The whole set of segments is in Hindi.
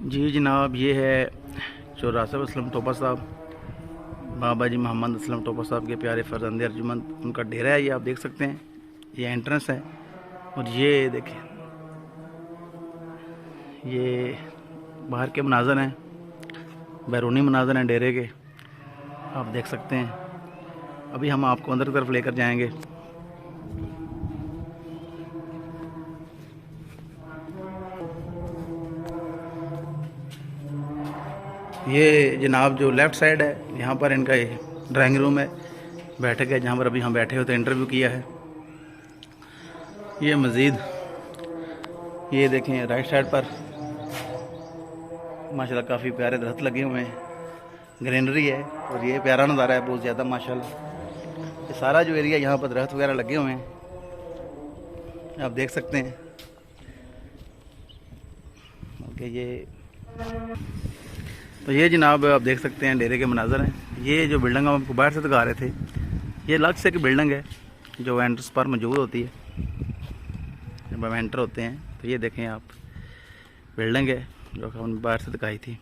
जी जनाब, ये है चौधरी रासिफ असलम टोपा साहब, बाबा जी मोहम्मद असलम टोपा साहब के प्यारे फर्जंद अर्जुमंद। उनका डेरा है, ये आप देख सकते हैं। ये एंट्रेंस है और ये देखें, ये बाहर के मनाजर हैं, बैरूनी मनाजर हैं डेरे के, आप देख सकते हैं। अभी हम आपको अंदर की तरफ लेकर जाएंगे। ये जनाब जो लेफ़्ट साइड है, यहाँ पर इनका ये ड्राइंग रूम है, बैठक है, जहाँ पर अभी हम बैठे होते इंटरव्यू किया है। ये मज़ीद ये देखें राइट साइड पर माशाल्लाह काफ़ी प्यारे दरख्त लगे हुए हैं, ग्रीनरी है और ये प्यारा नज़ारा है बहुत ज़्यादा माशाल्लाह। ये सारा जो एरिया यहाँ पर दरख्त वगैरह लगे हुए हैं, आप देख सकते हैं। ओके, ये जनाब आप देख सकते हैं डेरे के मनाजर हैं। ये जो बिल्डिंग हम आपको बाहर से दिखा रहे थे, ये अलग से की बिल्डिंग है जो एंट्रेंस पर मौजूद होती है जब हम एंटर होते हैं। तो ये देखें आप, बिल्डिंग है जो हमने बाहर से दिखाई थी।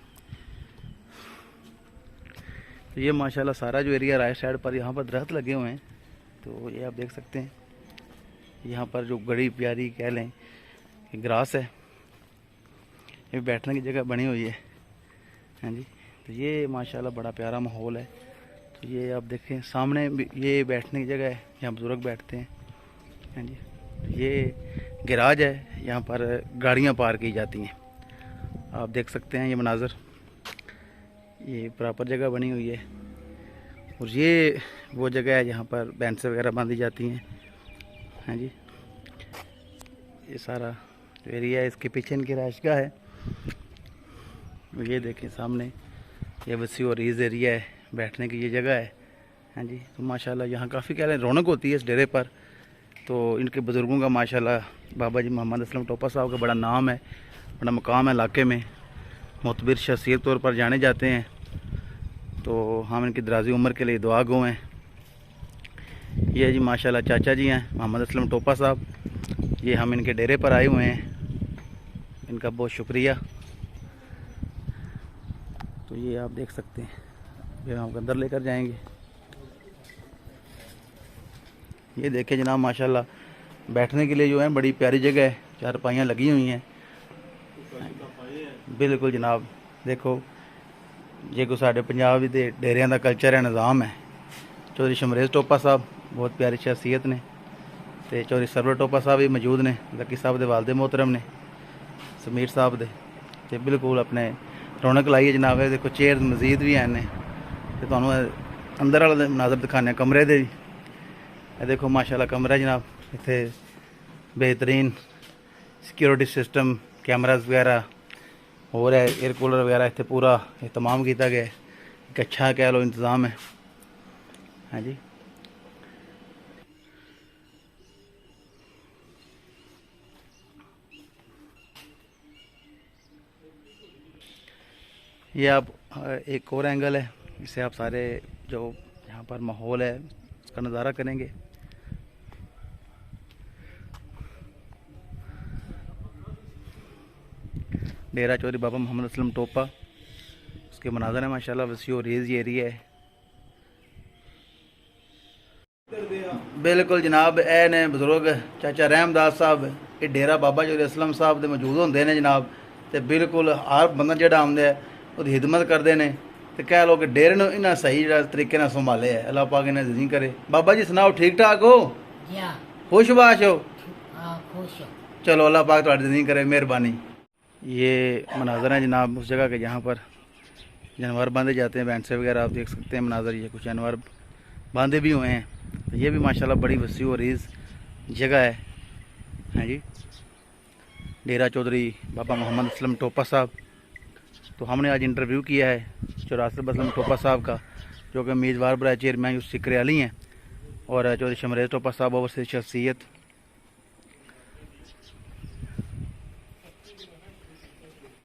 तो ये माशाल्लाह सारा जो एरिया राइट साइड पर यहाँ पर दरख्त लगे हुए हैं, तो ये आप देख सकते हैं। यहाँ पर जो बड़ी प्यारी कह लें कि ग्रास है, ये बैठने की जगह बनी हुई है। हाँ जी, तो ये माशाल्लाह बड़ा प्यारा माहौल है। तो ये आप देखें सामने ये बैठने की जगह है, यहाँ बुजुर्ग बैठते हैं। हाँ जी, तो ये गैराज है, यहाँ पर गाड़ियाँ पार की जाती हैं, आप देख सकते हैं। ये मनाजर, ये प्रॉपर जगह बनी हुई है और ये वो जगह है जहाँ पर भैंसें वगैरह बांधी जाती हैं। हाँ जी, ये सारा जो एरिया है, इसके पीछे इनकी राइशगाह है। ये देखें सामने, ये वसी और ईज़ एरिया है, बैठने की ये जगह है। हाँ जी, तो माशाल्लाह यहाँ काफ़ी कह लें रौनक होती है इस डेरे पर। तो इनके बुज़ुर्गों का माशाल्लाह बाबा जी मोहम्मद असलम टोपा साहब का बड़ा नाम है, बड़ा मकाम है इलाके में, मोतबर शख्सियत तौर पर जाने जाते हैं। तो हम इनकी दराज़ी उम्र के लिए दुआ गो हैं। ये जी माशाल्लाह चाचा जी हैं मोहम्मद असलम टोपा साहब, ये हम इनके डेरे पर आए हुए हैं, इनका बहुत शुक्रिया। तो ये आप देख सकते हैं, फिर हम अंदर लेकर जाएंगे। ये देखें जनाब, माशाल्लाह बैठने के लिए जो है बड़ी प्यारी जगह है, चारपाइयाँ लगी हुई हैं। बिल्कुल जनाब, देखो ये को साढ़े पंजाब के डेरिया का कल्चर है, निज़ाम है। चौधरी शमरेज़ टोपा साहब बहुत प्यारी शख्सियत ने, तो चौधरी सरवर टोपा साहब भी मौजूद ने, लकी साहब के वालदे मोहतरम ने, समीर साहब दे, ते बिल्कुल अपने रौनक लाई है जनाब। देखो चेयर मजीद भी हैं ने, तो तुहानू अंदर वाला मनाजर दिखाने कमरे दे। देखो माशाल्लाह कमरा जनाब, इत्थे बेहतरीन सिक्योरिटी सिस्टम, कैमराज वगैरह और है, एयर कूलर वगैरह इत्थे पूरा एहतमाम किया गया है। एक अच्छा कह लो इंतज़ाम है। हाँ जी, ये आप एक और एंगल है, इससे आप सारे जो यहाँ पर माहौल है उसका नज़ारा करेंगे। डेरा चौधरी बाबा मोहम्मद असलम टोपा, उसके मनाजर है माशाल्लाह, वसी और रेज़ एरिया है। बिल्कुल जनाब, ए ने बजुर्ग चाचा रहमदास साहब, ये डेरा बाबा चौधरी असलम साहब के मौजूद होंगे ने जनाब। तो बिल्कुल हर बंदा जो आंदा है वो हिदमत करते हैं। तो कह लो कि डेरे ने इन्हें सही तरीके से संभाले है, अल्लाह पाक इन्हें जिंदगी करे। बाबा जी सुनाओ, ठीक ठाक हो? खुशबाश हो? चलो अल्लाह पाक तुम्हारी जिंदगी करे, मेहरबानी। ये मनाजर है जनाब उस जगह के जहाँ पर जानवर बांधे जाते हैं, भैंसे वगैरह, आप देख सकते हैं मनाजर। ये कुछ जानवर बांधे भी हुए हैं। तो ये भी माशाल्लाह बड़ी वसी और रीज़ जगह है। हाँ जी, डेरा चौधरी बाबा मोहम्मद असलम टोपा साहब। तो हमने आज इंटरव्यू किया है चौधरी रासिफ असलम टोपा साहब का, जो कि मीज़वार बराए चेयरमैन यूसुफ सिकरे अली हैं, और चौधरी शमरेज़ टोपा साहब ओवरसीज़ शख्सियत।